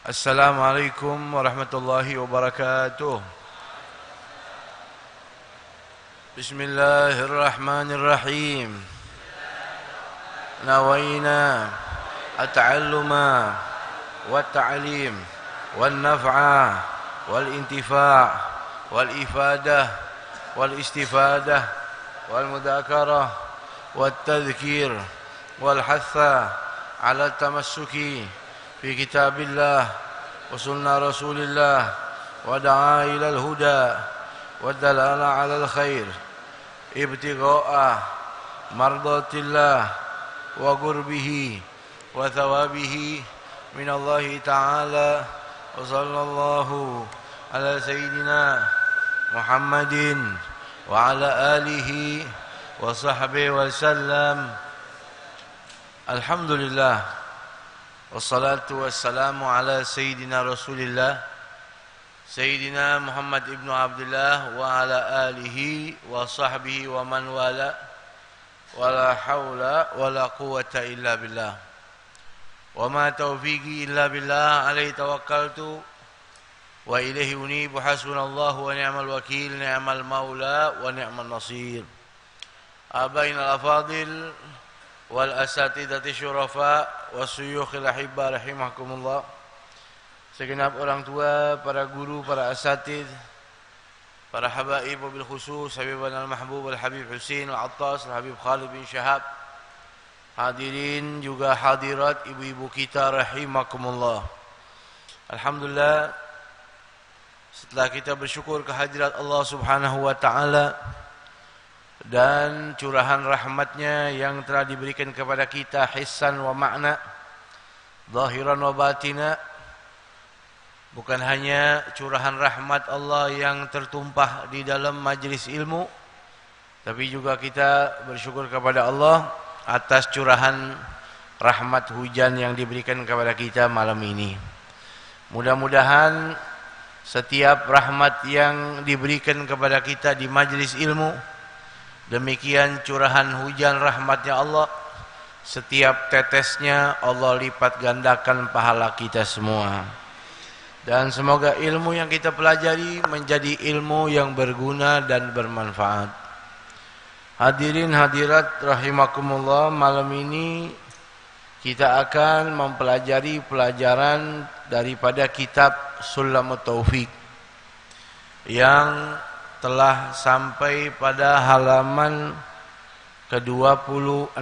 Assalamualaikum warahmatullahi wabarakatuh. Bismillahirrahmanirrahim. Nawaina at-ta'alluma wat-ta'lim wan-naf'a wal-intifa' wal-ifadah wal-istifadah wal-mudzakarah wat-tadhkir wal-hatha 'ala at-tamassuki في كتاب الله وسنة رسول الله ودعا إلى الهدى والدلالة على الخير ابتغاء مرضات الله وقربه وثوابه من الله تعالى وصلى الله على سيدنا محمد وعلى آله وصحبه وسلم. الحمد لله wassalatu wassalamu ala sayyidina rasulillah sayyidina Muhammad ibnu Abdullah wa ala alihi wa sahbihi wa man wala wala hawla wala quwwata illa billah wa ma taufiqi illa billah alaihi tawakkaltu wa ilaihi unibu hasbunallahu wa ni'mal wakil ni'mal maula wa ni'mal nasir. Abaina al-afadil wal asatidati syurafa wasuyukhil ahibba rahimakumullah. Segenap orang tua, para guru, para asatid, para habaib wabil khusus Habibana al-mahbub al-habib Husin al-Attas al-habib Khalid bin Syahab, hadirin juga hadirat ibu-ibu kita rahimakumullah. Alhamdulillah, setelah kita bersyukur kehadirat Allah subhanahu wa ta'ala dan curahan rahmatnya yang telah diberikan kepada kita hissan wa ma'na, zahiran wa batina, bukan hanya curahan rahmat Allah yang tertumpah di dalam majlis ilmu, tapi juga kita bersyukur kepada Allah atas curahan rahmat hujan yang diberikan kepada kita malam ini. Mudah-mudahan setiap rahmat yang diberikan kepada kita di majlis ilmu, demikian curahan hujan rahmatnya Allah, setiap tetesnya Allah lipat gandakan pahala kita semua. Dan semoga ilmu yang kita pelajari menjadi ilmu yang berguna dan bermanfaat. Hadirin hadirat rahimakumullah, malam ini kita akan mempelajari pelajaran daripada kitab Sulamut Taufiq yang telah sampai pada halaman ke-26.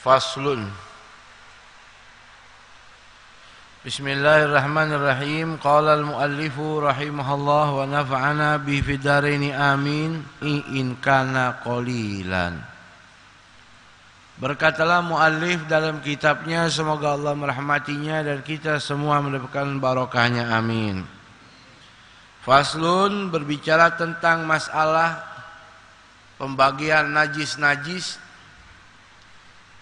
Faslun. Bismillahirrahmanirrahim. Qala al-muallifu rahimahullah wa nafa'ana bihi fid dharain amin in kana qalilan. Berkatalah muallif dalam kitabnya, semoga Allah merahmatinya dan kita semua mendapatkan barokahnya, amin. Faslun, berbicara tentang masalah pembagian najis-najis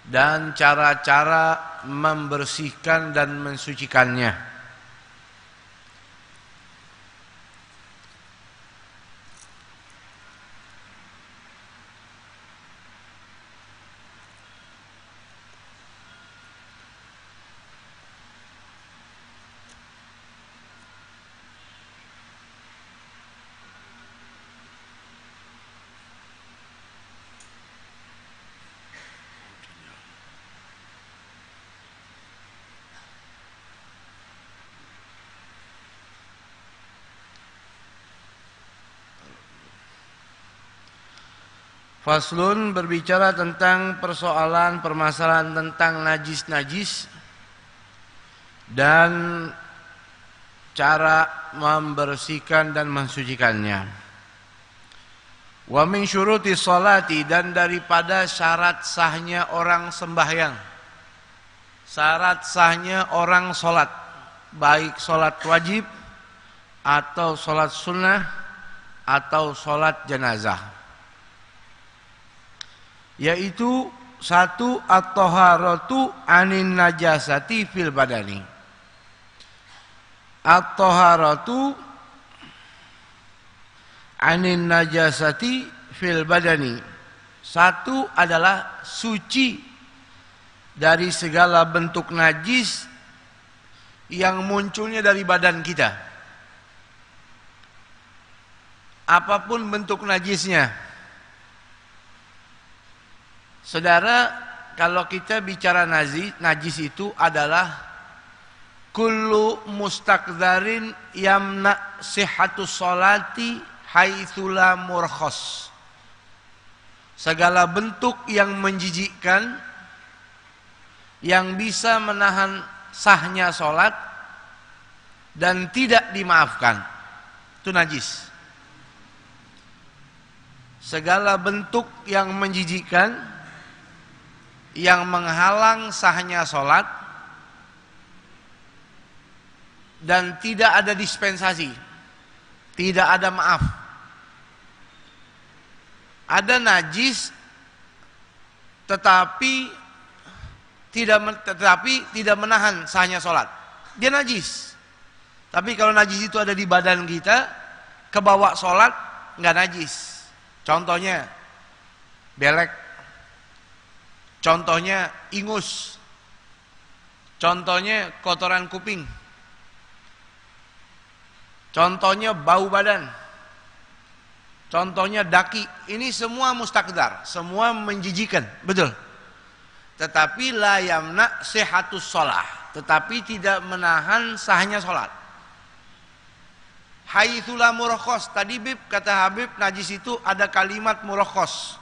dan cara-cara membersihkan dan mensucikannya. Faslun, berbicara tentang permasalahan tentang najis-najis dan cara membersihkan dan mensucikannya. Wa min syuruti sholati, dan daripada syarat sahnya orang sembahyang, syarat sahnya orang sholat, baik sholat wajib atau sholat sunnah atau sholat jenazah, yaitu satu, at-taharatu anin najasati fil badani. At-taharatu anin najasati fil badani. Satu adalah suci dari segala bentuk najis yang munculnya dari badan kita. Apapun bentuk najisnya. Saudara, kalau kita bicara najis itu adalah kullu mustakdharin yamna sihhatus sholati haitsu la murkhas. Segala bentuk yang menjijikkan yang bisa menahan sahnya sholat dan tidak dimaafkan, itu najis. Segala bentuk yang menjijikkan yang menghalang sahnya sholat dan tidak ada dispensasi, tidak ada maaf. Ada najis tetapi tidak menahan sahnya sholat. Dia najis. Tapi kalau najis itu ada di badan kita, kebawa sholat nggak najis. Contohnya belek, contohnya ingus, contohnya kotoran kuping, contohnya bau badan, contohnya daki. Ini semua mustakdar, semua menjijikan, betul. Tetapi la yamna sihhatus shalah, tetapi tidak menahan sahnya salat. Haitsu la murakhas, tadi kata Habib, najis itu ada kalimat murakhas.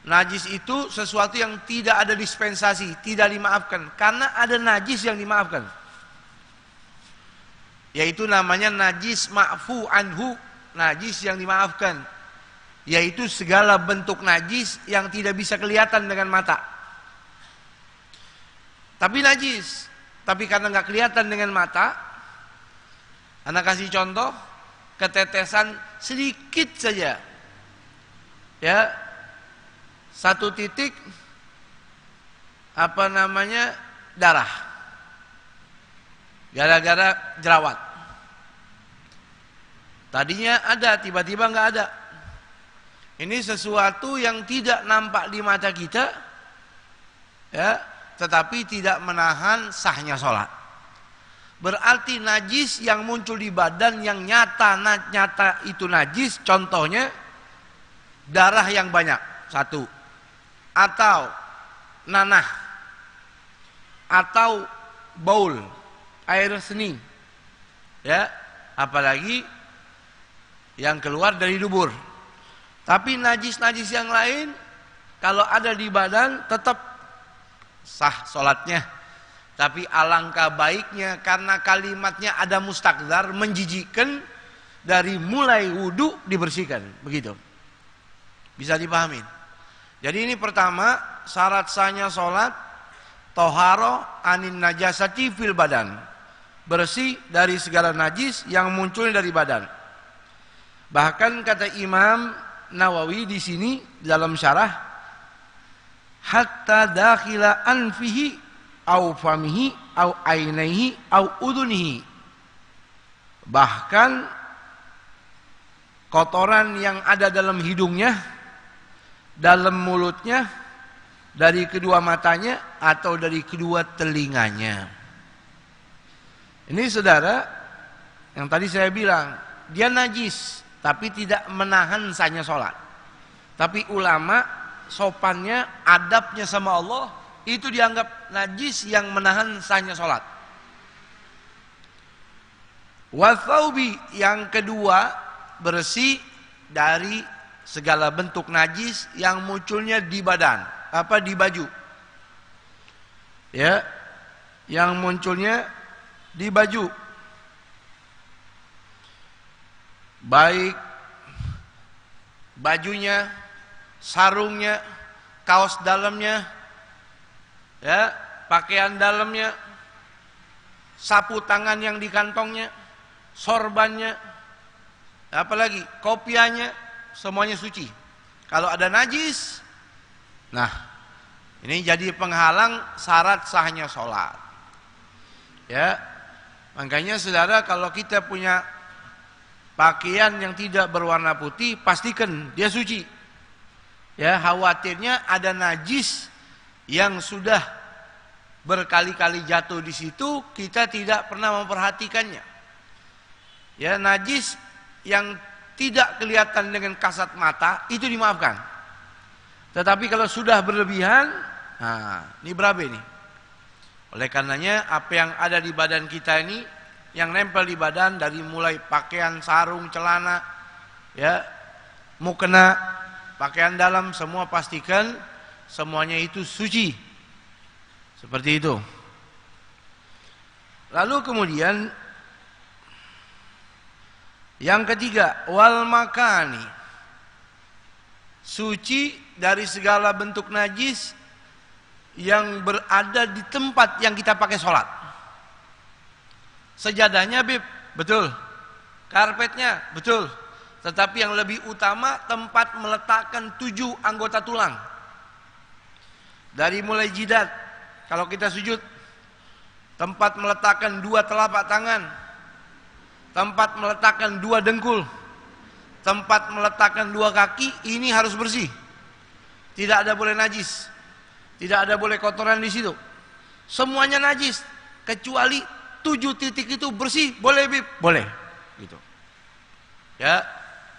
Najis itu sesuatu yang tidak ada dispensasi, tidak dimaafkan. Karena ada najis yang dimaafkan, yaitu namanya najis ma'fu anhu, najis yang dimaafkan, yaitu segala bentuk najis yang tidak bisa kelihatan dengan mata. Tapi najis, tapi karena nggak kelihatan dengan mata. Anak kasih contoh, ketetesan sedikit saja, ya, satu titik, darah, gara-gara jerawat. Tadinya ada, tiba-tiba nggak ada. Ini sesuatu yang tidak nampak di mata kita, ya, tetapi tidak menahan sahnya sholat. Berarti najis yang muncul di badan yang nyata itu najis. Contohnya darah yang banyak, satu, atau nanah, atau baul, air seni, ya, apalagi yang keluar dari dubur. Tapi najis-najis yang lain kalau ada di badan tetap sah sholatnya. Tapi alangkah baiknya karena kalimatnya ada mustakdar, menjijikkan, dari mulai wudu dibersihkan, begitu. Bisa dipahami. Jadi ini pertama, syarat sahnya sholat, toharo anin najasati fil badan, bersih dari segala najis yang muncul dari badan. Bahkan kata Imam Nawawi di sini dalam syarah, hatta dakhila anfihi au famihi au ainaihi au udunihi, bahkan kotoran yang ada dalam hidungnya, dalam mulutnya, dari kedua matanya atau dari kedua telinganya. Ini saudara, yang tadi saya bilang dia najis tapi tidak menahan sahnya sholat. Tapi ulama sopannya, adabnya sama Allah, itu dianggap najis yang menahan sahnya sholat. Wathaubi, yang kedua, bersih dari segala bentuk najis yang munculnya di badan, di baju, ya, yang munculnya di baju, baik bajunya, sarungnya, kaos dalamnya, ya, pakaian dalamnya, sapu tangan yang di kantongnya, sorbannya, apalagi kopiahnya, semuanya suci. Kalau ada najis, nah ini jadi penghalang syarat sahnya sholat, ya. Makanya saudara, kalau kita punya pakaian yang tidak berwarna putih, pastikan dia suci, ya. Khawatirnya ada najis yang sudah berkali-kali jatuh di situ, kita tidak pernah memperhatikannya. Ya, najis yang tidak kelihatan dengan kasat mata itu dimaafkan. Tetapi kalau sudah berlebihan, nah, ini berabe nih. Oleh karenanya apa yang ada di badan kita ini, yang nempel di badan dari mulai pakaian, sarung, celana, ya, mukena, pakaian dalam, semua pastikan semuanya itu suci. Seperti itu. Lalu kemudian yang ketiga, wal makani, suci dari segala bentuk najis yang berada di tempat yang kita pakai sholat. Sejadahnya Bib, betul. Karpetnya, betul. Tetapi yang lebih utama tempat meletakkan 7 anggota tulang. Dari mulai jidat, kalau kita sujud, tempat meletakkan 2 telapak tangan, tempat meletakkan 2 dengkul, tempat meletakkan 2 kaki, ini harus bersih. Tidak ada boleh najis, tidak ada boleh kotoran di situ. Semuanya najis kecuali 7 titik itu bersih, boleh Bib? Boleh. Gitu. Ya.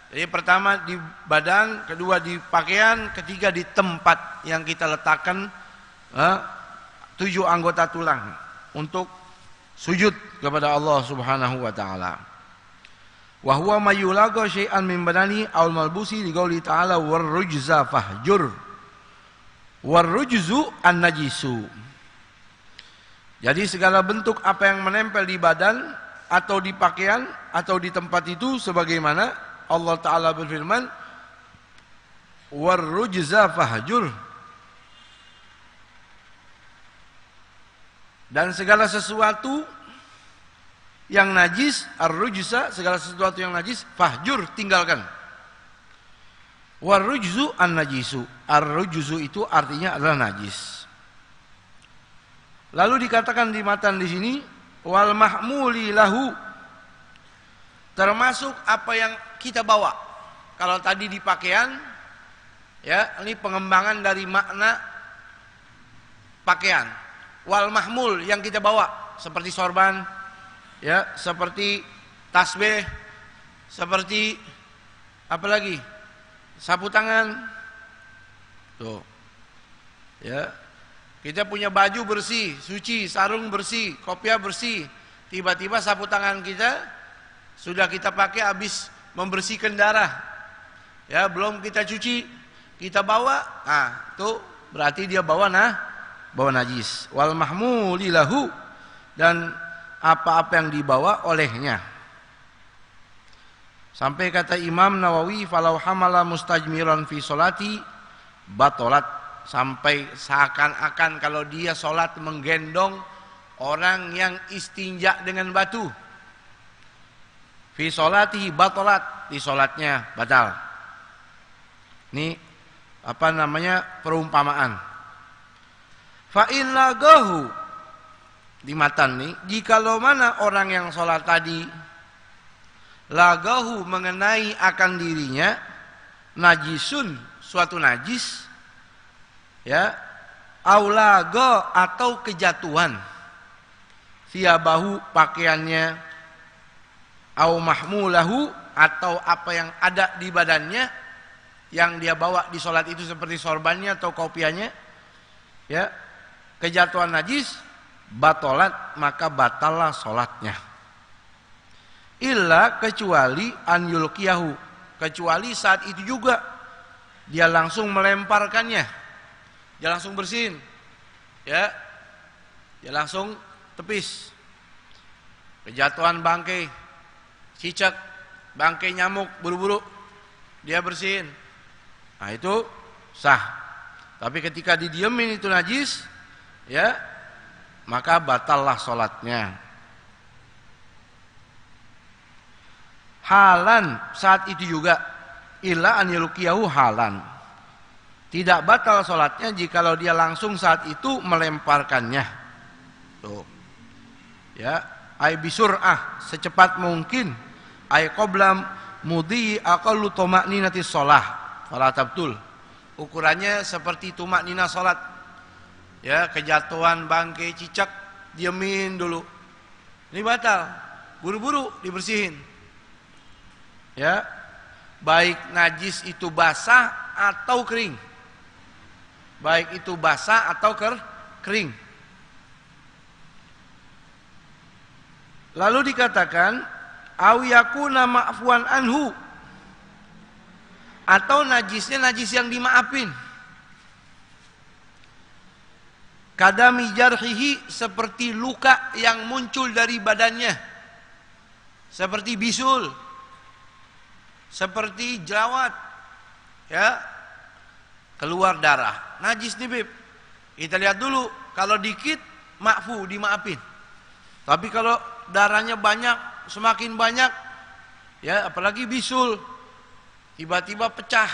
Jadi pertama di badan, kedua di pakaian, ketiga di tempat yang kita letakkan 7 anggota tulang untuk sujud kepada Allah Subhanahu wa taala. Wa huwa mayulaga syai'an min badani aw malbusi li qouli ta'ala warrujza fahjur. Warrujzu an-najisu. Jadi segala bentuk apa yang menempel di badan atau di pakaian atau di tempat itu, sebagaimana Allah taala berfirman warrujza fahjur. Dan segala sesuatu yang najis, ar-rujza, segala sesuatu yang najis, fahjur, tinggalkan. Warrujzu an-najisu. Ar-rujzu itu artinya adalah najis. Lalu dikatakan di matan di sini, wal mahmuli lahu, termasuk apa yang kita bawa. Kalau tadi di pakaian, ya, ini pengembangan dari makna pakaian. Wal mahmul, yang kita bawa, seperti sorban, ya, seperti tasbih, seperti apa lagi, sapu tangan, tuh, ya, kita punya baju bersih, suci, sarung bersih, kopiah bersih, tiba-tiba sapu tangan kita sudah kita pakai habis membersihkan darah, ya, belum kita cuci, kita bawa, nah, tuh berarti dia bawa najis. Wal mahmuli lahu, dan apa-apa yang dibawa olehnya. Sampai kata Imam Nawawi, falau hamala mustajmiran fi sholati batolat, sampai seakan-akan kalau dia sholat menggendong orang yang istinja dengan batu. Fi sholati batolat, di sholatnya batal. Ini apa namanya, perumpamaan. Fa in lagahu, di matan nih, jikalau mana orang yang sholat tadi lagahu, mengenai akan dirinya najisun, suatu najis, ya, aulaga, atau kejatuhan, siabahu, pakaiannya, au mahmulahu, atau apa yang ada di badannya yang dia bawa di sholat itu, seperti sorbannya atau kopiahnya, ya, kejatuhan najis, batolat, maka batallah sholatnya. Illa, kecuali an yulqiyahu, kecuali saat itu juga dia langsung melemparkannya, dia langsung bersihin, ya, dia langsung tepis. Kejatuhan bangkai cicak, bangkai nyamuk, buru-buru dia bersihin, nah itu sah. Tapi ketika didiemin itu najis, ya, maka batallah sholatnya. Halan, saat itu juga, illa an yulqiyahu halan, tidak batal sholatnya jikalau dia langsung saat itu melemparkannya. Tuh, ya, ay bisur'ah, secepat mungkin, ay qabla mudhi aqallu tuma'ninatis sholah fala tabtul, ukurannya seperti tumaknina sholat, Ya, kejatuhan, bangkai, cicak, diemin dulu. Ini batal. Buru-buru dibersihin. Ya. Baik najis itu basah atau kering. Baik itu basah atau kering. Lalu dikatakan au yakuna ma'fuan anhu, atau najisnya najis yang dimaafin. Kadami jarhihi, seperti luka yang muncul dari badannya, seperti bisul, seperti jerawat, ya, keluar darah, najis nih Bib. Kita lihat dulu, kalau dikit ma'fu, dimaafin. Tapi kalau darahnya banyak, semakin banyak, ya, apalagi bisul, tiba-tiba pecah,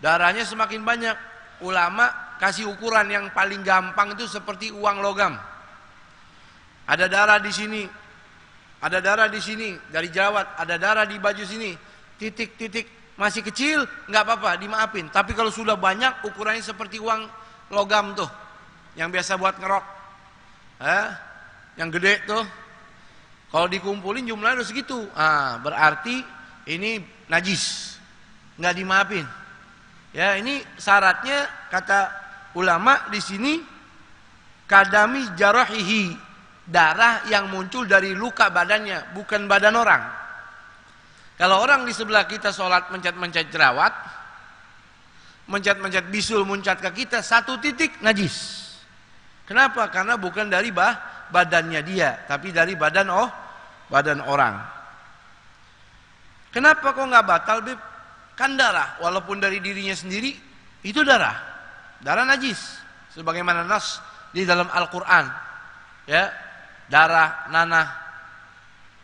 darahnya semakin banyak. Ulama kasih ukuran yang paling gampang itu seperti uang logam. Ada darah di sini, ada darah di sini dari jerawat, ada darah di baju sini, titik-titik masih kecil, nggak apa-apa, dimaafin. Tapi kalau sudah banyak, ukurannya seperti uang logam tuh, yang biasa buat ngerok, yang gede tuh. Kalau dikumpulin jumlahnya udah segitu, berarti ini najis, nggak dimaafin. Ya, ini syaratnya kata ulama di sini kadami jarahihi, darah yang muncul dari luka badannya, bukan badan orang. Kalau orang di sebelah kita sholat mencet-mencet jerawat, mencet-mencet bisul muncat ke kita, satu titik najis. Kenapa? Karena bukan dari badannya dia, tapi dari badan orang. Kenapa kok nggak batal, Bib? Kan darah, walaupun dari dirinya sendiri, itu darah najis. Sebagaimana nas di dalam Al-Quran, ya, darah, nanah,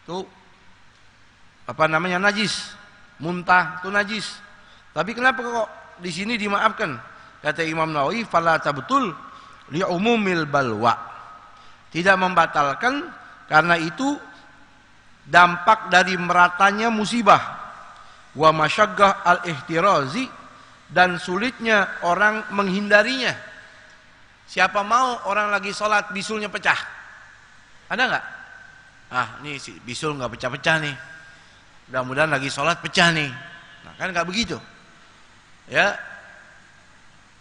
itu apa namanya, najis, muntah, itu najis. Tapi kenapa kok di sini dimaafkan? Kata Imam Nawawi, fala tabtul li umumil balwa, tidak membatalkan karena itu dampak dari meratanya musibah, wa masyaggah al-ihtirazi, dan sulitnya orang menghindarinya. Siapa mau orang lagi sholat bisulnya pecah? Ada nggak? Nih si bisul nggak pecah-pecah nih, mudah-mudahan lagi sholat pecah nih. Nah, kan nggak begitu, ya.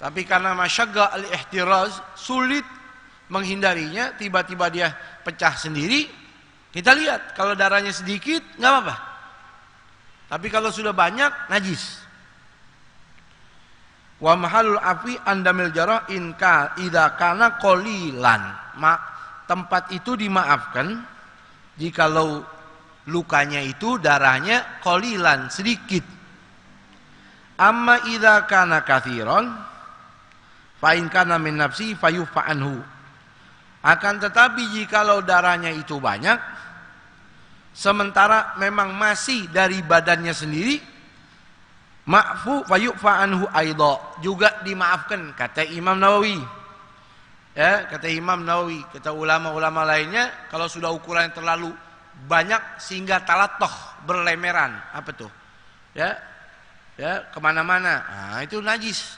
Tapi karena masyaggah al-ihtiraz, sulit menghindarinya, tiba-tiba dia pecah sendiri. Kita lihat, kalau darahnya sedikit nggak apa-apa. Tapi kalau sudah banyak, najis. Wa mahalul afi andamil jarah inka idza kana qalilan. Tempat itu dimaafkan jikalau lukanya itu darahnya qalilan, sedikit. Amma idza kana katsiran fa in kana min nafsi fayufa anhu. Akan tetapi jikalau darahnya itu banyak, sementara memang masih dari badannya sendiri, ma'fu fayufa anhu aidha, juga dimaafkan, kata Imam Nawawi. Ya, kata Imam Nawawi, kata ulama-ulama lainnya, kalau sudah ukuran terlalu banyak sehingga talatoh, berlemeran, apa tuh? Ya, kemana-mana, itu najis.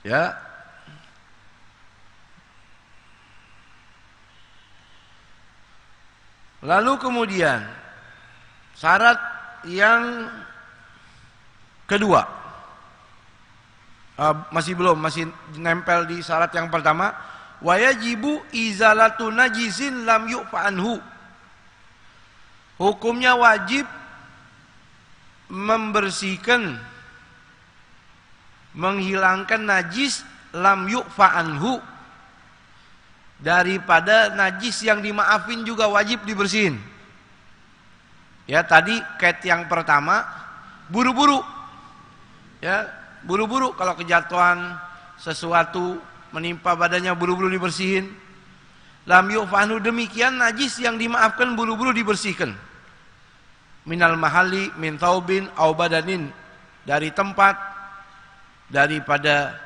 Ya. Lalu kemudian syarat yang kedua, masih nempel di syarat yang pertama, wayajibu izalatu najisin lam yu'fa anhu. Hukumnya wajib membersihkan, menghilangkan najis lam yu'fa anhu, daripada najis yang dimaafin juga wajib dibersihin. Ya, tadi kait yang pertama buru-buru. Ya, buru-buru kalau kejatuhan sesuatu menimpa badannya, buru-buru dibersihin. Lam yu'fanu, demikian najis yang dimaafkan buru-buru dibersihkan. Minal mahali min taubin au badanin, dari tempat, daripada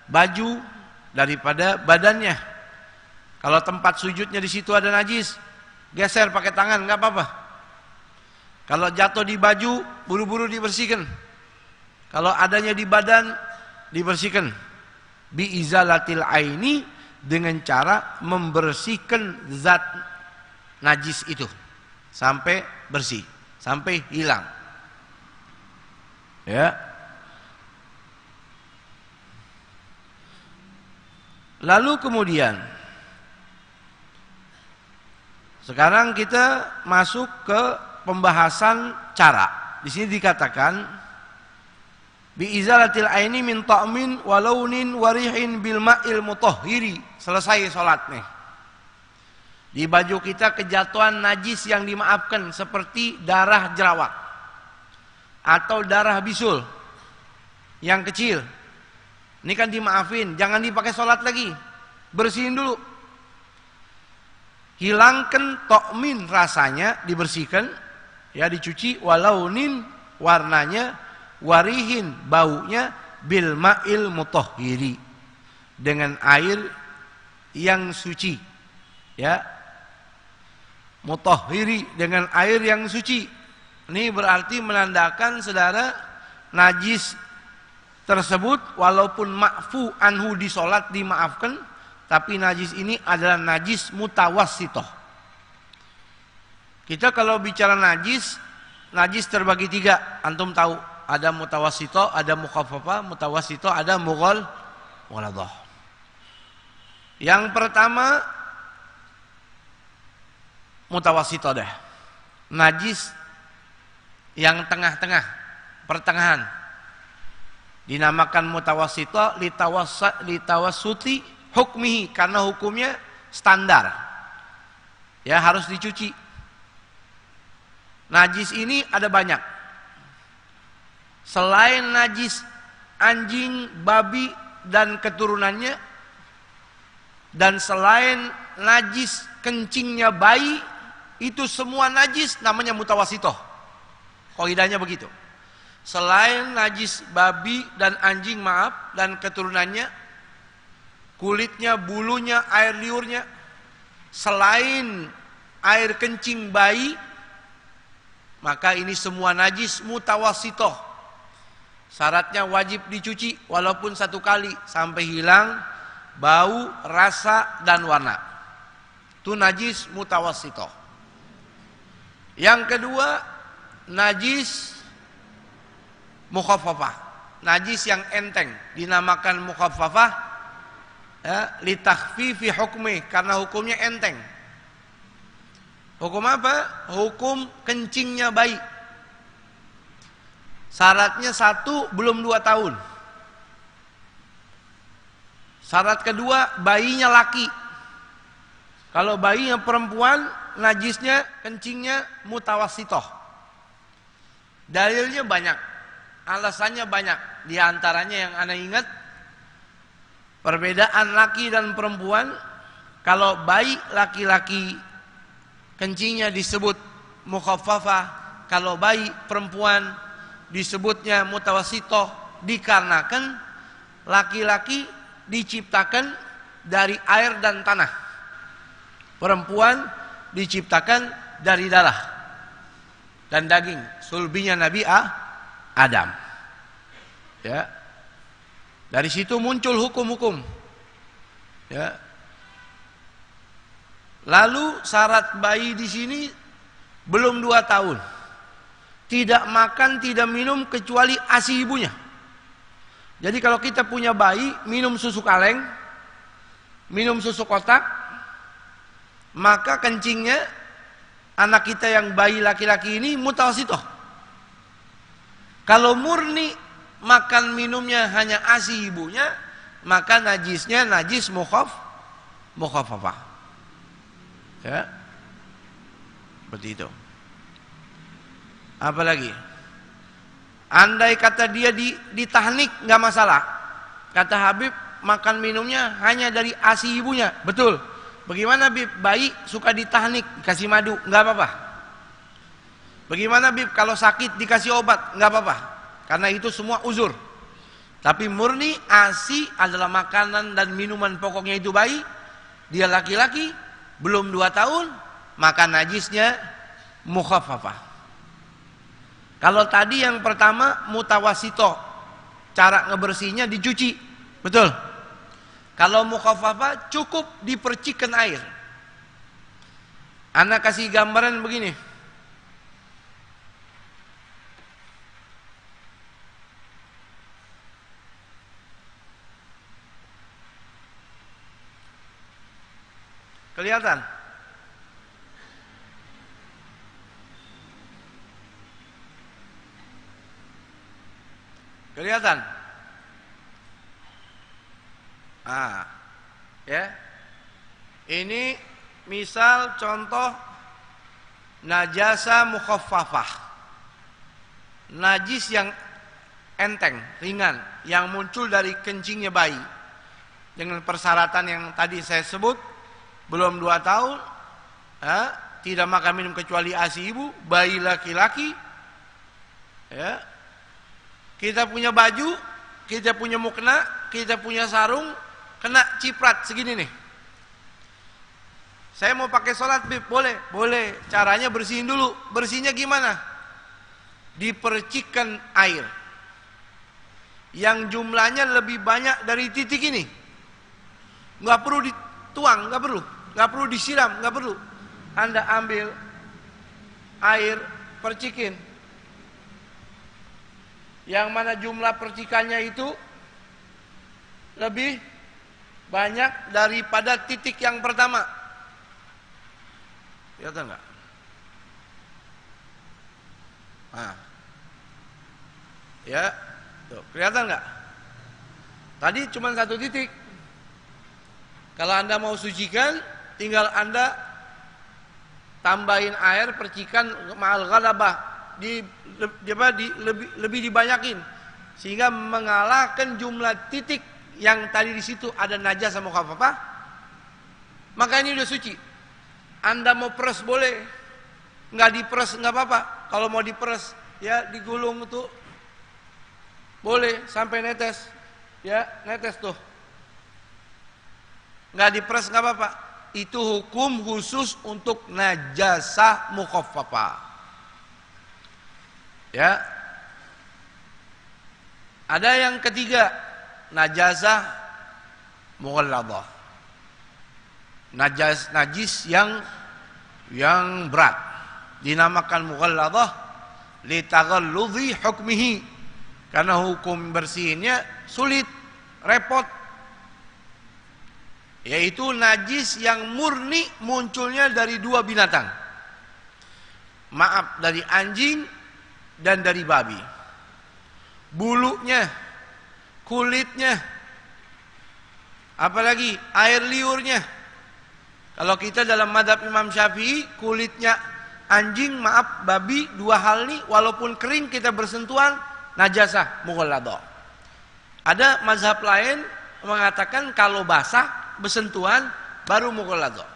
baju, daripada badannya. Kalau tempat sujudnya di situ ada najis, geser pakai tangan, nggak apa-apa. Kalau jatuh di baju, buru-buru dibersihkan. Kalau adanya di badan, dibersihkan. bi izalatil aini, dengan cara membersihkan zat najis itu sampai bersih, sampai hilang. Ya. Lalu kemudian sekarang kita masuk ke pembahasan cara. Di sini dikatakan bi izalatil aini min ta'min wa launin wa rihin bil ma'il mutahhiri. Selesai salat nih. Di baju kita kejatuhan najis yang dimaafkan seperti darah jerawat atau darah bisul yang kecil. Ini kan dimaafin, jangan dipakai salat lagi. Bersihin dulu. Hilangkan ta'min, rasanya dibersihkan, ya dicuci, walaunin, warnanya, warihin, baunya, bil ma'il mutahhiri, dengan air yang suci, ya, mutahhiri, dengan air yang suci. Ini berarti menandakan saudara, najis tersebut walaupun ma'fu anhu di salat dimaafkan, tapi najis ini adalah najis mutawassithah. Kita kalau bicara najis, najis terbagi tiga. Antum tahu, ada mutawassithah, ada mukhaffafah, mutawassithah, ada mughalladah. Yang pertama mutawassithah dah. Najis yang tengah-tengah, pertengahan. Dinamakan mutawassithah litawassuti hukmihi, karena hukumnya standar, ya harus dicuci. Najis ini ada banyak. Selain najis anjing, babi dan keturunannya, dan selain najis kencingnya bayi, itu semua najis namanya mutawassithah. Kaidahnya begitu. Selain najis babi dan anjing, maaf, dan keturunannya, kulitnya, bulunya, air liurnya, selain air kencing bayi, maka ini semua najis mutawassithah. Syaratnya wajib dicuci walaupun satu kali sampai hilang bau, rasa, dan warna. Itu najis mutawassithah. Yang kedua, najis mukhaffafah. Najis yang enteng, dinamakan mukhaffafah, ya, litakhfifi hukmi, karena hukumnya enteng. Hukum apa? Hukum kencingnya bayi. Syaratnya 1, belum 2 tahun. Syarat kedua, bayinya laki. Kalau bayinya perempuan, najisnya, kencingnya mutawassithah. Dalilnya banyak, alasannya banyak. Di antaranya yang ana ingat, perbedaan laki dan perempuan. Kalau bayi laki-laki kencingnya disebut mukhaffafah, kalau bayi perempuan disebutnya mutawassithah, dikarenakan laki-laki diciptakan dari air dan tanah, perempuan diciptakan dari darah dan daging, sulbinya Nabi Adam. Ya. Dari situ muncul hukum-hukum. Ya. Lalu syarat bayi di sini belum 2 tahun. Tidak makan, tidak minum kecuali ASI ibunya. Jadi kalau kita punya bayi, minum susu kaleng, minum susu kotak, maka kencingnya anak kita yang bayi laki-laki ini mutawassithah. Kalau murni makan minumnya hanya ASI ibunya, maka najisnya najis mukhaffafah. Ya. Seperti itu. Apalagi? Andai kata dia ditahnik, nggak masalah. Kata Habib, makan minumnya hanya dari ASI ibunya. Betul. Bagaimana Bib? Bayi suka ditahnik, dikasih madu, nggak apa-apa. Bagaimana Bib? Kalau sakit dikasih obat, nggak apa-apa. Karena itu semua uzur. Tapi murni ASI adalah makanan dan minuman pokoknya itu bayi. Dia laki-laki, belum 2 tahun, maka najisnya mukhaffafah. Kalau tadi yang pertama mutawassithah, cara ngebersihnya dicuci, betul? Kalau mukhaffafah cukup dipercikkan air. Ana kasih gambaran begini. Kelihatan? Kelihatan? Ya. Ini misal contoh najasa mukhaffafah. Najis yang enteng, ringan, yang muncul dari kencingnya bayi. Dengan persyaratan yang tadi saya sebut, belum 2 tahun, tidak makan minum kecuali ASI ibu, bayi laki-laki, ya. Kita punya baju, kita punya mukena, kita punya sarung, kena ciprat segini nih. Saya mau pakai sholat, Bib, boleh? Boleh. Caranya bersihin dulu. Bersihnya gimana? Dipercikkan air yang jumlahnya lebih banyak dari titik ini. Nggak perlu dituang, nggak perlu disiram, nggak perlu. Anda ambil air, percikin. Yang mana jumlah percikannya itu lebih banyak daripada titik yang pertama. Kelihatan nggak? Ya, tuh, kelihatan nggak? Tadi cuma 1 titik. Kalau Anda mau sucikan, tinggal Anda tambahin air, percikan ma'al ghalabah, lebih dibanyakin sehingga mengalahkan jumlah titik yang tadi di situ ada najasa mukhaffafah. Maka ini udah suci. Anda mau peres boleh, nggak diperes nggak apa-apa. Kalau mau diperes, ya digulung itu boleh sampai netes, ya netes tuh. Nggak diperes nggak apa-apa. Itu hukum khusus untuk najasa mukhaffafah. Ya. Ada yang ketiga, najasa mughalladhah. Najis yang berat. Dinamakan mughalladhah li taghalludhi hukmihi. Karena hukum bersihinnya sulit, repot. Yaitu najis yang murni munculnya dari 2 binatang. Maaf, dari anjing dan dari babi. Bulunya, kulitnya, apalagi air liurnya. Kalau kita dalam mazhab Imam Syafi'i, kulitnya anjing, maaf, babi, 2 hal ini walaupun kering kita bersentuhan, najasah mughalladhah. Ada mazhab lain mengatakan kalau basah bersentuhan baru mughalladhah.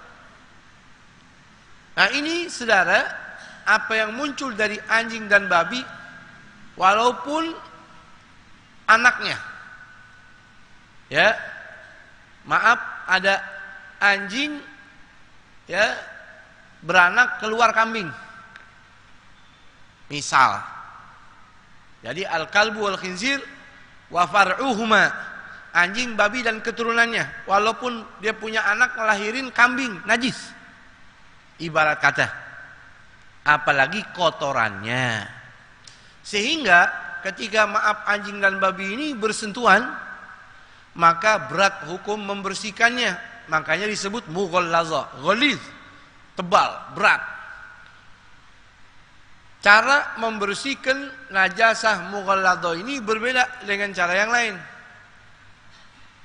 Nah ini saudara, apa yang muncul dari anjing dan babi walaupun anaknya, ya maaf, ada anjing ya beranak keluar kambing misal, jadi al-kalbu wal khinzir wa far'uhuma, anjing, babi dan keturunannya, walaupun dia punya anak ngelahirin kambing, najis ibarat kata, apalagi kotorannya. Sehingga ketika maaf anjing dan babi ini bersentuhan, maka berat hukum membersihkannya. Makanya disebut mughalladhah, ghalidh, tebal, berat. Cara membersihkan najasah mughalladhah ini berbeda dengan cara yang lain.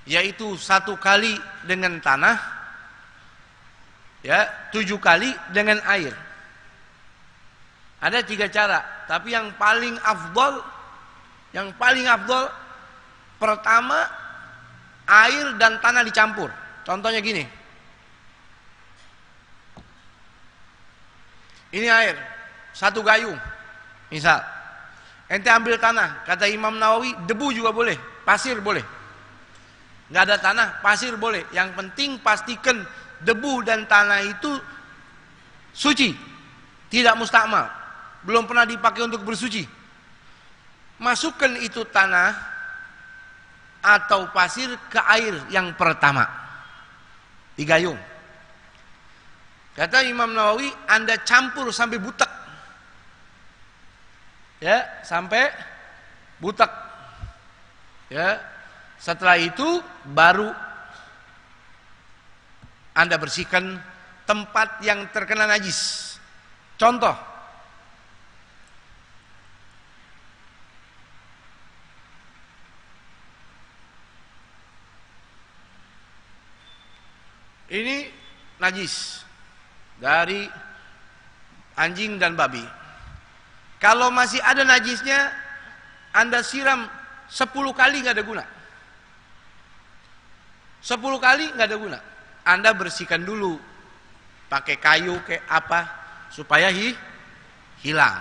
Yaitu 1 kali dengan tanah, ya 7 kali dengan air. Ada 3 cara, tapi yang paling afdol, pertama air dan tanah dicampur. Contohnya gini, ini air 1 gayung, misal. Ente ambil tanah, kata Imam Nawawi, debu juga boleh, pasir boleh. Nggak ada tanah, pasir boleh. Yang penting pastikan debu dan tanah itu suci, tidak mustakmal, belum pernah dipakai untuk bersuci. Masukkan itu tanah, atau pasir ke air yang pertama, digayung. Kata Imam Nawawi, Anda campur sampai butek, ya, sampai butek, ya. Setelah itu baru Anda bersihkan tempat yang terkena najis. Contoh, ini najis dari anjing dan babi. Kalau masih ada najisnya, Anda siram 10 kali nggak ada guna. 10 kali nggak ada guna. Anda bersihkan dulu pakai kayu kayak apa supaya hilang.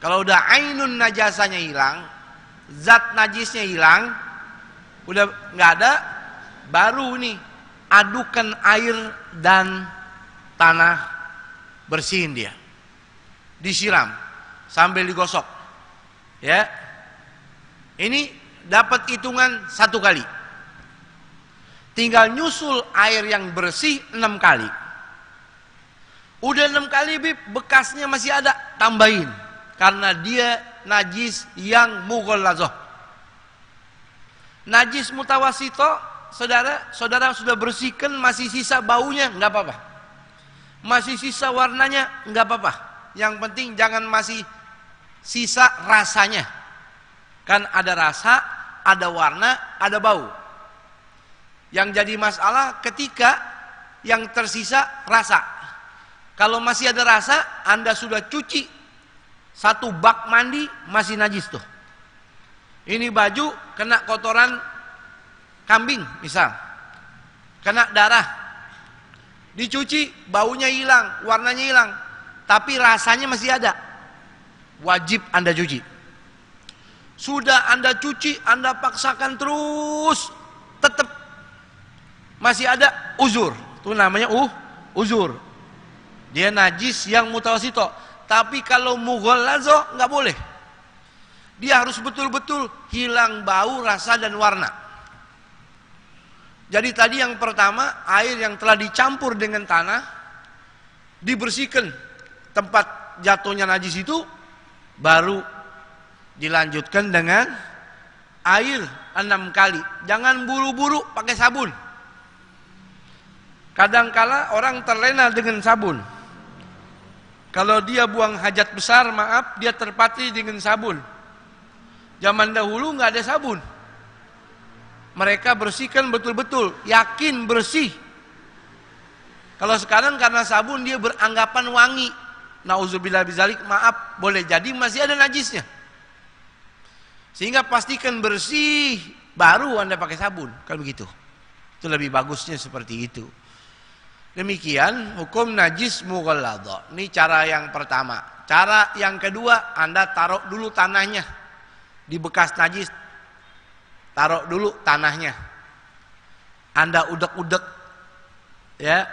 Kalau udah ainun najasanya hilang, zat najisnya hilang, udah nggak ada, baru nih adukan air dan tanah, bersihin dia, disiram sambil digosok, ya. Ini dapat hitungan 1 kali. Tinggal nyusul air yang bersih 6 kali. Udah 6 kali, Bib, bekasnya masih ada, tambahin, karena dia najis yang mughallazah. Najis mutawasito, saudara sudah bersihkan, masih sisa baunya, nggak apa-apa. Masih sisa warnanya, nggak apa-apa. Yang penting jangan masih sisa rasanya. Kan ada rasa, ada warna, ada bau. Yang jadi masalah ketika yang tersisa rasa. Kalau masih ada rasa, Anda sudah cuci 1 bak mandi, masih najis tuh. Ini baju kena kotoran kambing misal, kena darah, dicuci, baunya hilang, warnanya hilang, tapi rasanya masih ada, wajib Anda cuci. Sudah Anda cuci, Anda paksakan terus, tetap masih ada uzur, itu namanya uzur, dia najis yang mutawasito. Tapi kalau mughallazah nggak boleh, dia harus betul-betul hilang bau, rasa dan warna. Jadi tadi yang pertama, air yang telah dicampur dengan tanah, dibersihkan tempat jatuhnya najis itu, baru dilanjutkan dengan air 6 kali. Jangan buru-buru pakai sabun. Kadangkala orang terlena dengan sabun. Kalau dia buang hajat besar, maaf, dia terpatri dengan sabun. Zaman dahulu nggak ada sabun. Mereka bersihkan betul-betul, yakin bersih. Kalau sekarang karena sabun dia beranggapan wangi. Nauzubillah bizalik, maaf, boleh jadi masih ada najisnya. Sehingga pastikan bersih, baru Anda pakai sabun. Kan begitu. Itu lebih bagusnya seperti itu. Demikian hukum najis mughalladzah. Ini cara yang pertama. Cara yang kedua, Anda taruh dulu tanahnya di bekas najis. Taruh dulu tanahnya. Anda udek-udek, ya.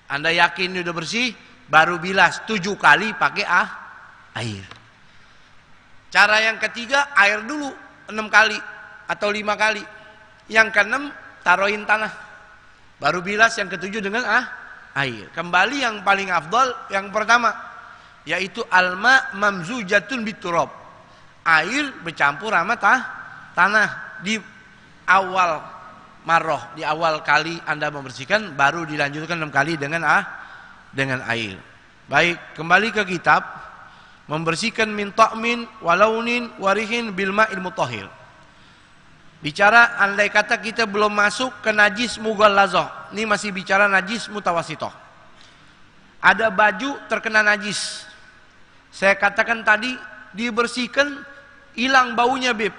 Anda yakin ini udah bersih, baru bilas 7 kali pakai air. Cara yang ketiga, air dulu 6 kali atau 5 kali. Yang ke-6 taruhin tanah. Baru bilas yang ke-7 dengan air. Kembali yang paling afdal yang pertama, yaitu alma mamzujatun biturab. Air bercampur sama tanah di awal marroh, di awal kali Anda membersihkan, baru dilanjutkan 6 kali dengan air. Baik, kembali ke kitab. Membersihkan min ta'min walaunin warihin bil ma'il mutahhir. Bicara andai kata kita belum masuk ke najis mughalladzah. Ini masih bicara najis mutawasithah. Ada baju terkena najis. Saya katakan tadi dibersihkan, hilang baunya, Beb.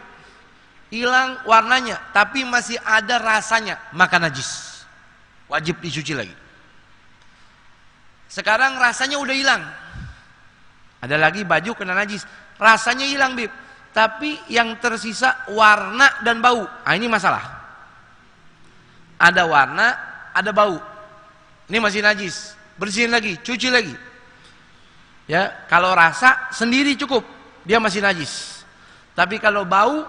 Hilang warnanya, tapi masih ada rasanya, maka najis. Wajib dicuci lagi. Sekarang rasanya udah hilang. Ada lagi baju kena najis, rasanya hilang, Beb, tapi yang tersisa warna dan bau. Ini masalah. Ada warna, ada bau. Ini masih najis. Bersihin lagi, cuci lagi. Ya, kalau rasa sendiri cukup, dia masih najis. Tapi kalau bau,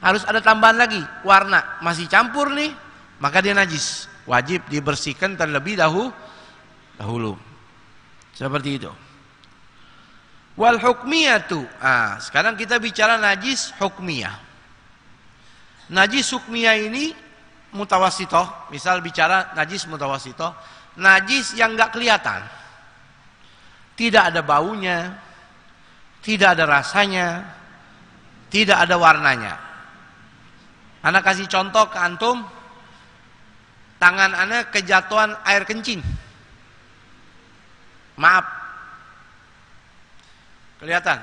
harus ada tambahan lagi, warna masih campur nih, maka dia najis, wajib dibersihkan terlebih dahulu. Seperti itu. Wal hukmiyatu. Sekarang kita bicara najis hukmiyah. Najis hukmiyah ini mutawassithah, misal bicara najis mutawassithah, najis yang enggak kelihatan. Tidak ada baunya, tidak ada rasanya, tidak ada warnanya. Anak kasih contoh ke antum, tangan anak kejatuhan air kencing. Maaf, kelihatan?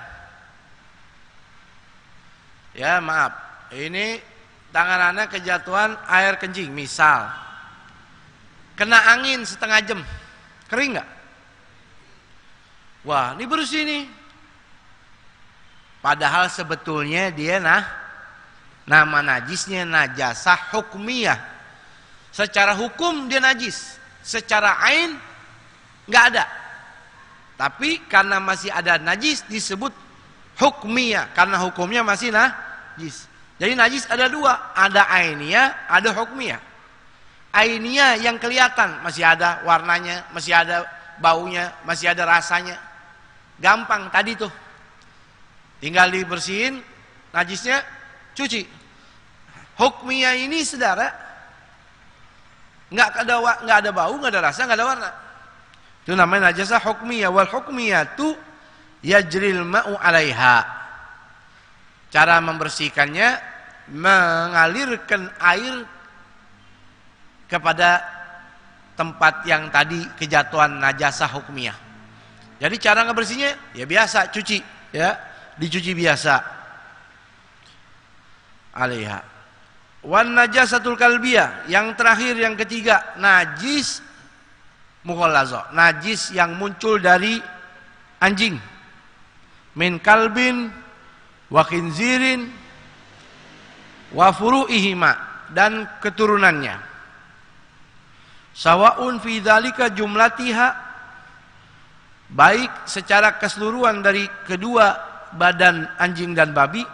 Ya maaf, ini tangan anak kejatuhan air kencing, misal kena angin setengah jam, kering nggak? Wah, ini bersih nih. Padahal sebetulnya dia nama najisnya najasah hukmiyah. Secara hukum dia najis, secara ain nggak ada. Tapi karena masih ada najis disebut hukmiyah, karena hukumnya masih najis. Jadi najis ada dua, ada ainiyah, ada hukmiyah. Ainiyah yang kelihatan, masih ada warnanya, masih ada baunya, masih ada rasanya. Gampang tadi tuh, tinggal dibersihin najisnya, cuci. Hukmiyah ini saudara nggak ada bau, nggak ada rasa, nggak ada warna. Itu namanya najasah hukmiyah. Wal hukmiyatu yajril ma'u 'alaiha. Cara membersihkannya mengalirkan air kepada tempat yang tadi kejatuhan najasah hukmiyah. Jadi cara ngebersihnya ya biasa, cuci, ya, dicuci biasa. 'Alaiha. Wan najasatul kalbiyah, yang terakhir yang ketiga, najis mughallazah, najis yang muncul dari anjing. Min kalbin wa khinzirin wa furu'ihima, dan keturunannya. Sawaun fi dzalika jumlatiha, baik secara keseluruhan dari kedua badan anjing dan babi,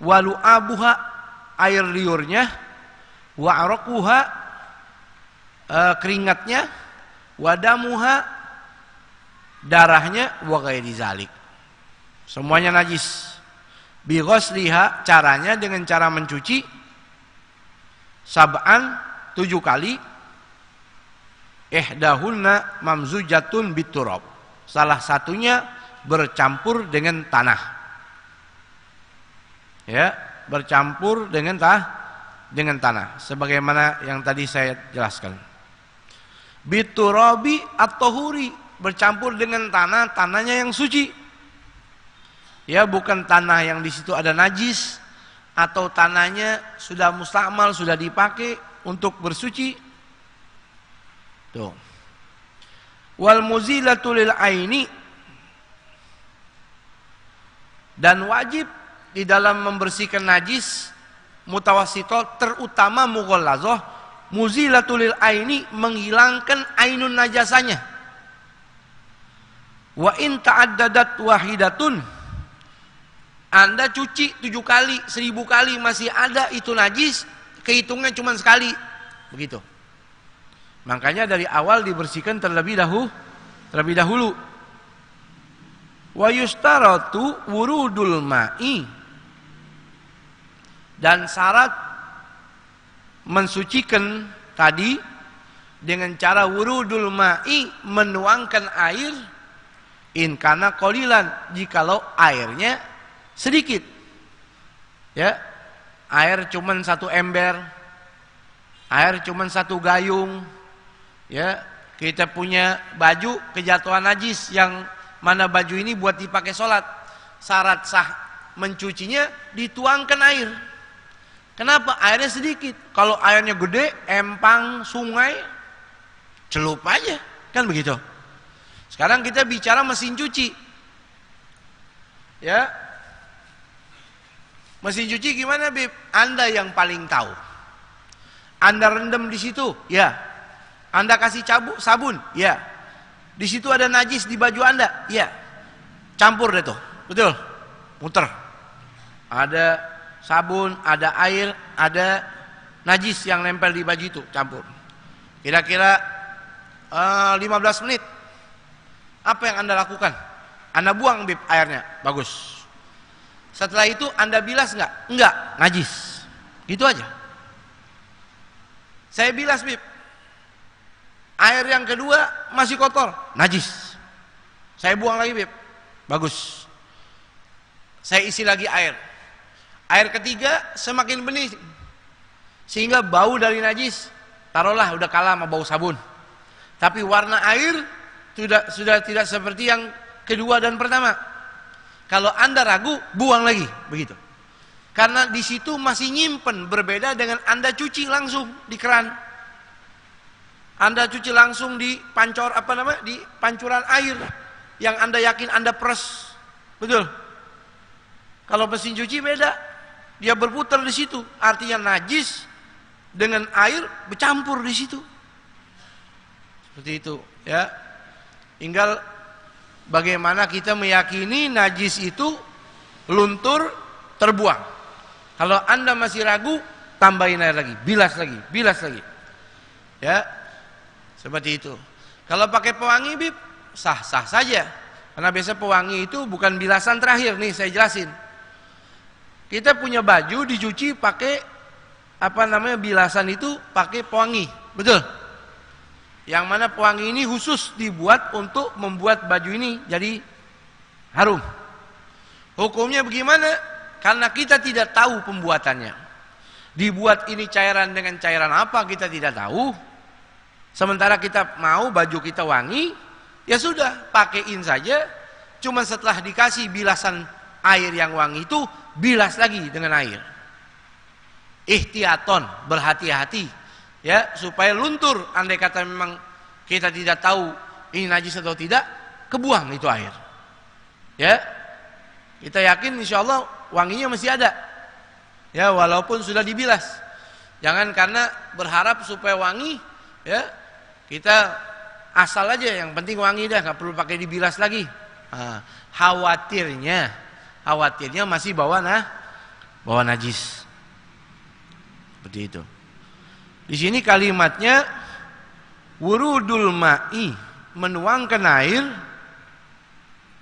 walu abuha, air liurnya, wa araquha, keringatnya, wadamuha, darahnya, wa ghairi zalik. Semuanya najis. Bi ghusliha, caranya dengan cara mencuci sab'an 7 kali. Ihdahunna mamzujatun biturab. Salah satunya bercampur dengan tanah. Ya, bercampur dengan tanah, sebagaimana yang tadi saya jelaskan. Biturabi at-tahuri, bercampur dengan tanah, tanahnya yang suci. Ya, bukan tanah yang di situ ada najis atau tanahnya sudah mustakmal, sudah dipakai untuk bersuci. Tuh. Wal muzilatu lil aini, dan wajib di dalam membersihkan najis mutawassithah, terutama mughallazah, muzilatul lil aini, menghilangkan ainun najasanya. Wa in ta'addadat wahidatun, Anda cuci 7 kali, 1000 kali masih ada itu najis, kehitungnya cuma sekali, begitu. Makanya dari awal dibersihkan terlebih dahulu. Wa yustaratu wurudul ma'i, dan syarat mensucikan tadi dengan cara wurudul ma'i, menuangkan air, in kana qalilan, jikalau airnya sedikit. Ya, air cuman 1 ember, air cuman 1 gayung. Ya, kita punya baju kejatuhan najis, yang mana baju ini buat dipakai sholat, syarat sah mencucinya dituangkan air. Kenapa? Airnya sedikit. Kalau airnya gede, empang, sungai, celup aja, kan begitu. Sekarang kita bicara mesin cuci. Ya, mesin cuci gimana, Bib? Anda yang paling tahu. Anda rendam di situ, ya. Anda kasih sabun, ya. Di situ ada najis di baju Anda, ya. Campur deh tuh, betul. Muter. Ada sabun, ada air, ada najis yang nempel di baju itu, campur. Kira-kira 15 menit. Apa yang Anda lakukan? Anda buang bib airnya, bagus. Setelah itu Anda bilas enggak? Enggak, najis. Gitu aja. Saya bilas bib. Air yang kedua masih kotor, najis. Saya buang lagi bib. Bagus. Saya isi lagi air. Air ketiga semakin bening. Sehingga bau dari najis, taruhlah udah kalah sama bau sabun. Tapi warna air sudah tidak seperti yang kedua dan pertama. Kalau Anda ragu, buang lagi, begitu. Karena di situ masih nyimpen, berbeda dengan Anda cuci langsung di keran. Anda cuci langsung di di pancuran air yang Anda yakin Anda peres. Betul. Kalau mesin cuci beda. Dia berputar di situ, artinya najis dengan air bercampur di situ. Seperti itu, ya. Tinggal bagaimana kita meyakini najis itu luntur terbuang. Kalau Anda masih ragu, tambahin air lagi, bilas lagi, bilas lagi. Ya. Seperti itu. Kalau pakai pewangi bib, sah-sah saja. Karena biasa pewangi itu bukan bilasan terakhir, nih saya jelasin. Kita punya baju dicuci pakai bilasan itu pakai pewangi, betul? Yang mana pewangi ini khusus dibuat untuk membuat baju ini jadi harum. Hukumnya bagaimana? Karena kita tidak tahu pembuatannya. Dibuat ini cairan dengan cairan apa kita tidak tahu. Sementara kita mau baju kita wangi, ya sudah pakaiin saja. Cuma setelah dikasih bilasan air yang wangi itu, bilas lagi dengan air. Ihtiyaton, berhati-hati, ya, supaya luntur. Andai kata memang kita tidak tahu ini najis atau tidak, kebuang itu air. Ya, kita yakin insya Allah wanginya masih ada. Ya, walaupun sudah dibilas. Jangan karena berharap supaya wangi, ya, kita asal aja, yang penting wangi dah, nggak perlu pakai dibilas lagi. Nah, khawatirnya masih bawa najis. Seperti itu. Di sini kalimatnya wurudul ma'i, menuangkan air,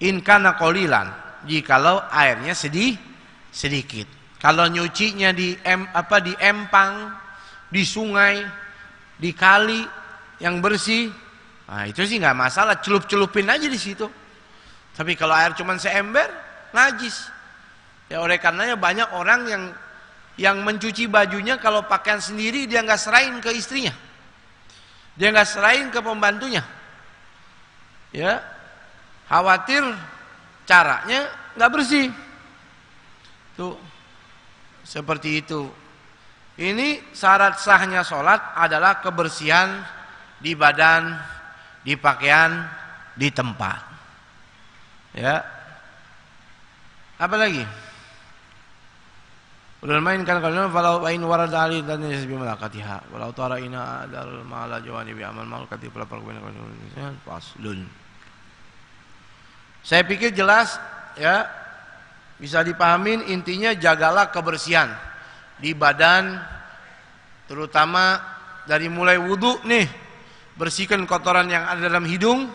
in kana qalilan, jikalau airnya sedikit. Kalau nyucinya di empang, di sungai, di kali yang bersih, nah itu sih nggak masalah, celup-celupin aja di situ. Tapi kalau air cuma seember, najis. Ya, oleh karenanya banyak orang yang mencuci bajunya, kalau pakaian sendiri dia nggak serahin ke istrinya, dia nggak serahin ke pembantunya. Ya, khawatir caranya nggak bersih. Tuh, seperti itu. Ini syarat sahnya sholat adalah kebersihan di badan, di pakaian, di tempat. Ya, apa lagi? Udah main kan kalau falau ain warad ali dan yasbi malakatiha walau tara ina dal mala jawani bi amal malakati pala perkuan faslun. Saya pikir jelas, ya, bisa dipahamin. Intinya jagalah kebersihan di badan, terutama dari mulai wudu nih, bersihkan kotoran yang ada dalam hidung.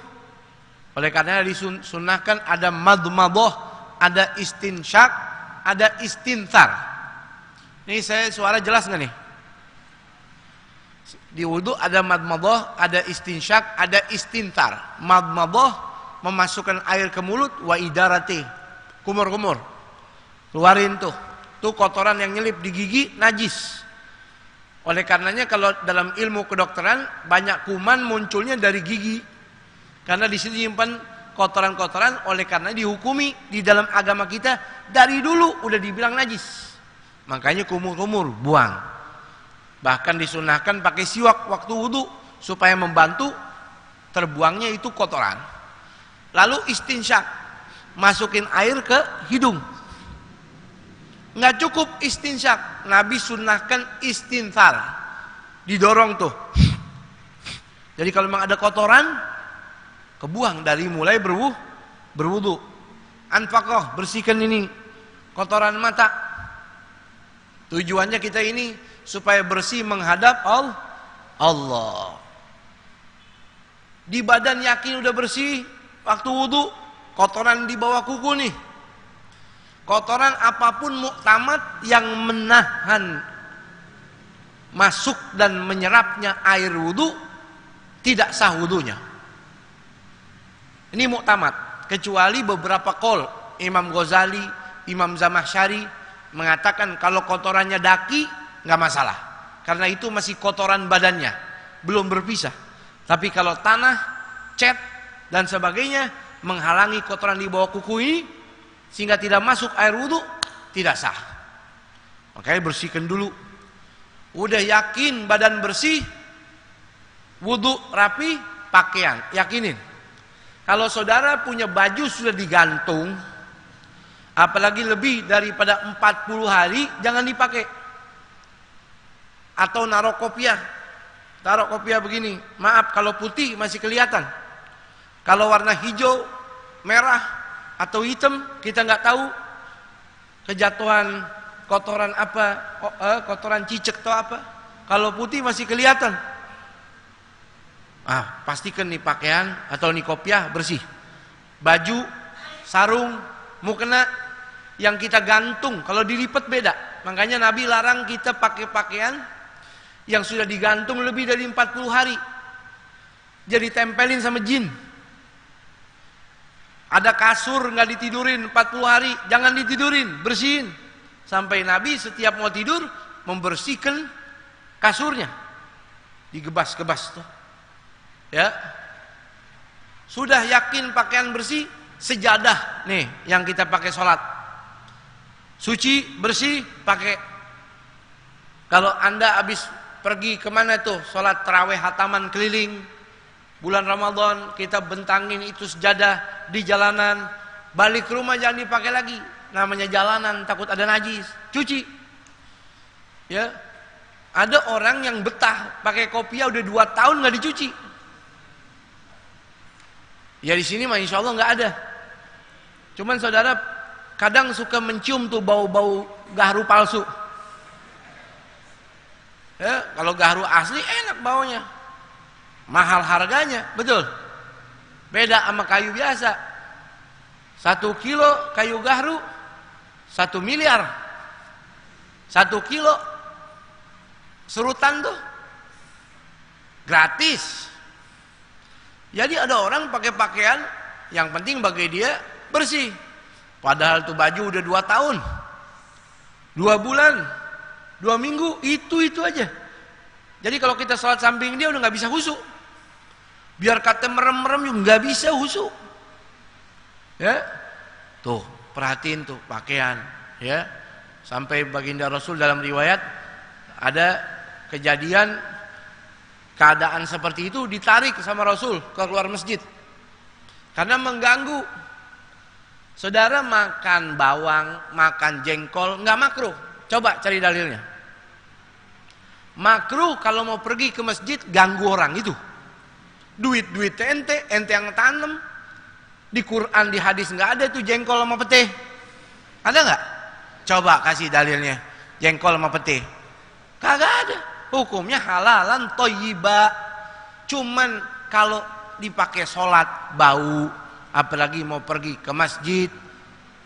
Oleh karena disunnahkan ada madmadah, ada istinsyak, ada istinthar. Ini saya suara jelas nggak nih? Di wudu ada madmadah, ada istinsyak, ada istinthar. Madmadah memasukkan air ke mulut, wa idarati, kumur-kumur, keluarin tuh kotoran yang nyelip di gigi, najis. Oleh karenanya kalau dalam ilmu kedokteran banyak kuman munculnya dari gigi, karena di situ nyimpan kotoran-kotoran. Oleh karena dihukumi di dalam agama kita dari dulu udah dibilang najis, makanya kumur-kumur buang. Bahkan disunahkan pakai siwak waktu wudu supaya membantu terbuangnya itu kotoran. Lalu istinsyak, masukin air ke hidung. Nggak cukup istinsyak, Nabi sunnahkan istinthar, didorong tuh. Jadi kalau memang ada kotoran, kebuang dari mulai berwudu. Anfaqah, bersihkan ini kotoran mata. Tujuannya kita ini supaya bersih menghadap Allah. Di badan yakin udah bersih, waktu wudu kotoran di bawah kuku nih. Kotoran apapun muktamad yang menahan masuk dan menyerapnya air wudu tidak sah wudunya. Ini muktamad, kecuali beberapa qaul Imam Ghazali, Imam Zamakhsyari mengatakan kalau kotorannya daki nggak masalah, karena itu masih kotoran badannya, belum berpisah. Tapi kalau tanah, cat dan sebagainya menghalangi kotoran di bawah kuku ini sehingga tidak masuk air wudu, tidak sah. Makanya bersihkan dulu. Udah yakin badan bersih, wudu rapi, pakaian, yakinin. Kalau saudara punya baju sudah digantung, apalagi lebih daripada 40 hari, jangan dipakai. Atau naruh kopiah. Taruh kopiah begini, maaf kalau putih masih kelihatan. Kalau warna hijau, merah, atau hitam, kita nggak tahu kejatuhan kotoran apa, kotoran cicak atau apa. Kalau putih masih kelihatan. Pastikan nih pakaian atau nih kopiah bersih. Baju, sarung, mukena yang kita gantung, kalau dilipat beda. Makanya Nabi larang kita pakai pakaian yang sudah digantung lebih dari 40 hari. Jadi tempelin sama jin. Ada kasur nggak ditidurin 40 hari, jangan ditidurin, bersihin. Sampai Nabi setiap mau tidur membersihkan kasurnya, digebas-gebas tuh. Ya, sudah yakin pakaian bersih, sejadah nih yang kita pakai sholat, suci bersih pakai. Kalau anda habis pergi kemana tuh sholat taraweh hataman keliling bulan Ramadan, kita bentangin itu sejadah di jalanan, balik ke rumah jangan dipakai lagi. Namanya jalanan, takut ada najis, cuci. Ya, ada orang yang betah pakai kopiah udah 2 tahun nggak dicuci. Ya di sini mah insya Allah nggak ada. Cuman saudara kadang suka mencium tuh bau-bau gahru palsu. Ya, kalau gahru asli enak baunya, mahal harganya, betul. Beda sama kayu biasa. 1 kilo kayu gahru 1 miliar. 1 kilo serutan tuh gratis. Jadi ada orang pakai pakaian yang penting bagi dia bersih, padahal tuh baju udah 2 tahun, 2 bulan, 2 minggu, itu aja. Jadi kalau kita sholat samping dia udah nggak bisa khusyuk. Biar kata merem-merem juga nggak bisa khusyuk. Ya, tuh perhatiin tuh pakaian, ya. Sampai baginda Rasul dalam riwayat ada kejadian keadaan seperti itu ditarik sama Rasul keluar masjid karena mengganggu. Saudara makan bawang, makan jengkol nggak makruh. Coba cari dalilnya. Makruh kalau mau pergi ke masjid ganggu orang itu. Duit ente yang tanam. Di Quran, di hadis nggak ada tuh jengkol sama pete. Ada nggak? Coba kasih dalilnya. Jengkol sama pete. Kagak ada. Hukumnya halalan thayyibah. Cuman kalau dipakai sholat bau, apalagi mau pergi ke masjid,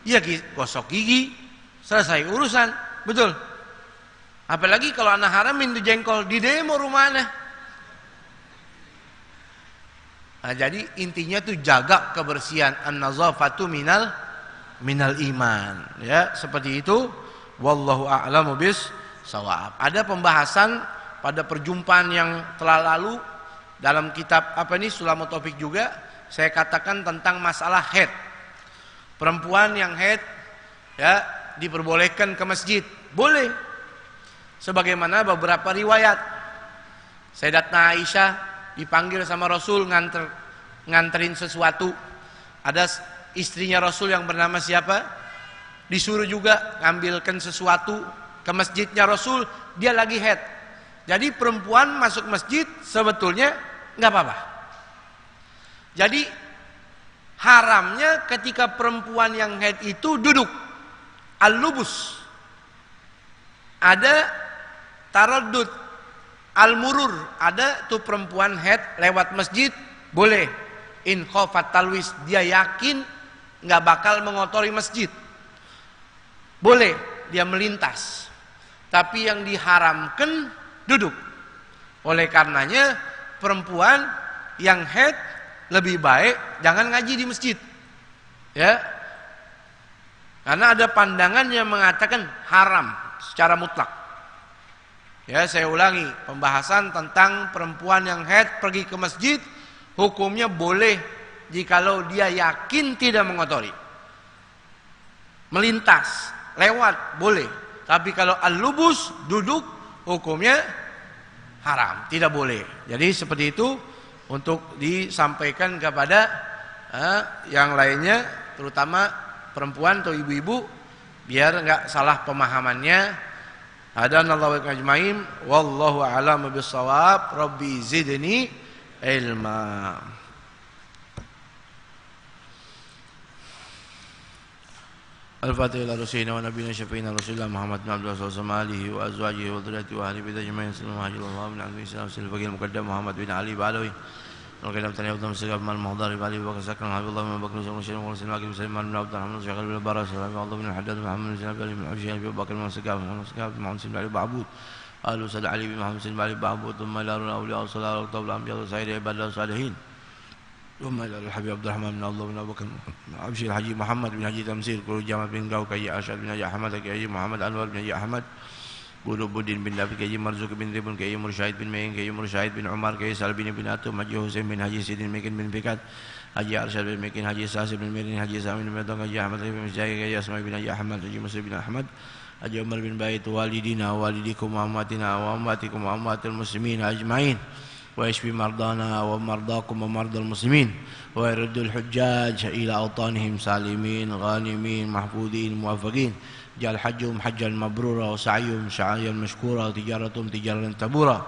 ya gosok gigi, selesai urusan, betul. Apalagi kalau anak haramin tuh jengkol di demo rumahnya. Nah, jadi intinya tuh jaga kebersihan, an-nazafatu minal iman, ya, seperti itu. Wallahu a'lamu bis-shawab. Ada pembahasan pada perjumpaan yang telah lalu dalam kitab Sulamut Taufik juga, saya katakan tentang masalah haid. Perempuan yang haid ya diperbolehkan ke masjid, boleh. Sebagaimana beberapa riwayat Sayyidatuna Aisyah dipanggil sama Rasul nganterin sesuatu. Ada istrinya Rasul yang bernama siapa? Disuruh juga ngambilkan sesuatu ke masjidnya Rasul, dia lagi haid. Jadi perempuan masuk masjid sebetulnya nggak apa-apa. Jadi haramnya ketika perempuan yang haid itu duduk, al-lubus. ada taraddud, al-murur, ada tuh perempuan haid lewat masjid, boleh. In khafat talwis, dia yakin nggak bakal mengotori masjid, boleh dia melintas. Tapi yang diharamkan duduk. Oleh karenanya perempuan yang haid lebih baik jangan ngaji di masjid, ya. Karena ada pandangan yang mengatakan haram secara mutlak. Ya, saya ulangi, pembahasan tentang perempuan yang haid pergi ke masjid, hukumnya boleh jikalau dia yakin tidak mengotori. Melintas, lewat, boleh. Tapi kalau al-lubus, duduk, hukumnya haram, tidak boleh. Jadi seperti itu untuk disampaikan kepada yang lainnya, terutama perempuan atau ibu-ibu, biar enggak salah pemahamannya. Hadanallahu wa ajmain, wallahu a'lam bissawab. Rabbi zidni ilma. Al-Fatihah ila rasulina wa nabiyina syafiina rasulillah Muhammad bin Abdullah sallallahu alaihi wa azwajihi wa dhurriyyatihi wa ahli baitihi ajmain. Sallallahu alaihi wa sallam min azmi salam sil faqih al-muqaddam Muhammad bin Ali Balawi. Al-kalam tani afdal segab mal muhdar bali wa kasakran Habibullah bin Bakr sallallahu alaihi wa sallam wa Sulaiman bin Abdul Rahman syaqal bil baras wa Allah bin Haddad Muhammad bin Ali bin Abdul Abi Bakr bin Segab Muhammad bin Ali Ba'bud. Alu Said Ali bin Muhammad bin Ali Ba'bud thumma ila awliya sallallahu alaihi wa sallam anbiya sayyid ibadillah salihin. ثم إلى الحبيب عبد الرحمن بن الله بن أبو بكر أبشر الحجي محمد بن حجي تمسير كل جامع بن قاو كي أرشد بن حجي أحمد كي محمد أنور بن حجي أحمد قلوب الدين بن لابد كي مرزوق بن ربن كي مرشاهد بن مين كي مرشاهد بن عمر كي سال بن أتوم حجي حسين بن حجي سيدين مكين بن بكات حجي أرشد بن مكين حجي ساسي بن ميرين حجي سامي بن مدون حجي أحمد بن مجاهد كي أسماء بن حجي أحمد حجي مسلم بن أحمد حجي عمر بن بايت والدينا ووالديكم وأمواتنا وأمواتكم وأموات المسلمين أجمعين ويشفي مرضانا ومرضاكم ومرضى المسلمين ويرد الحجاج إلى أوطانهم سالمين غانمين محفوظين موفقين جعل حجهم حجا مبرورا وسعيهم سعيا مشكورا وتجارتهم تجارة تبورا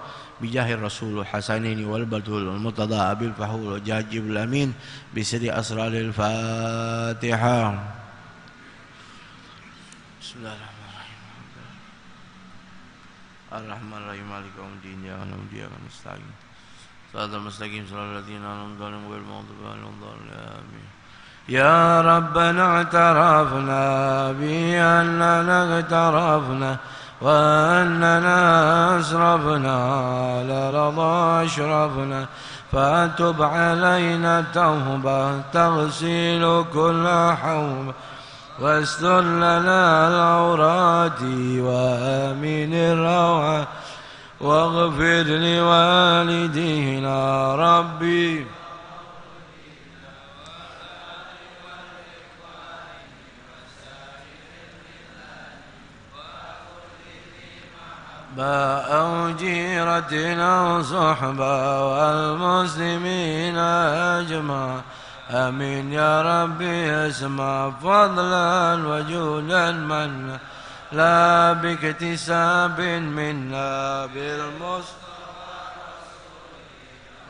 بجاه الرسول الحسنين والبتول والمرتضى أبي الفحول وجاه جبريل الأمين بسر أسرار الفاتحة. بسم الله الرحمن الرحيم مالك يوم الدين إياك نعبد وإياك نستعين صراط المستقيم صراط الذين أنعمت عليهم غير المغضوب عليهم ولا الضالين. يا ربنا اعترفنا بأننا اغترفنا وأننا أسرفنا على رضا أشرفنا فاتب علينا توبة تغسل كل حوبة واستر لنا العورات وآمن الروعات واغفر لوالدينا ربي أو جيرة أو صحبة والمسلمين أجمع آمين يا ربي اسمع فضلا وجودا منا لا باكتساب منا بالمصطفى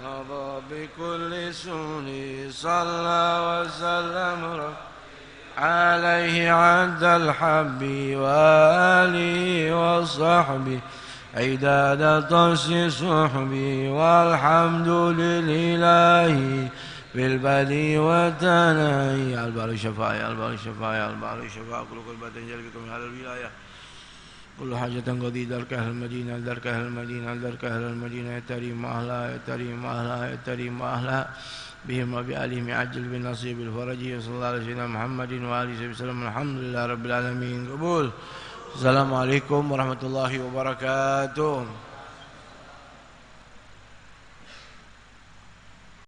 رضى بكل سني صلى وسلم عليه عد الحب وآله وصحبه عداد طرس صحبي والحمد لله بالبدي والتناهي يا البار الشفاء يا البار الشفاء يا البار الشفاء كل قربة جلبكم من هذا الولاية كل حاجة قضي درك أهل المدينة درك أهل المدينة درك أهل المدينة يا تريم أهلها يا تريم أهلها يا تريم أهلها بهم وبآلهم عجل بالنصيب الفرج صلى الله عليه وسلم محمد وآله وسلم الحمد لله رب العالمين قبول. السلام عليكم ورحمة الله وبركاته.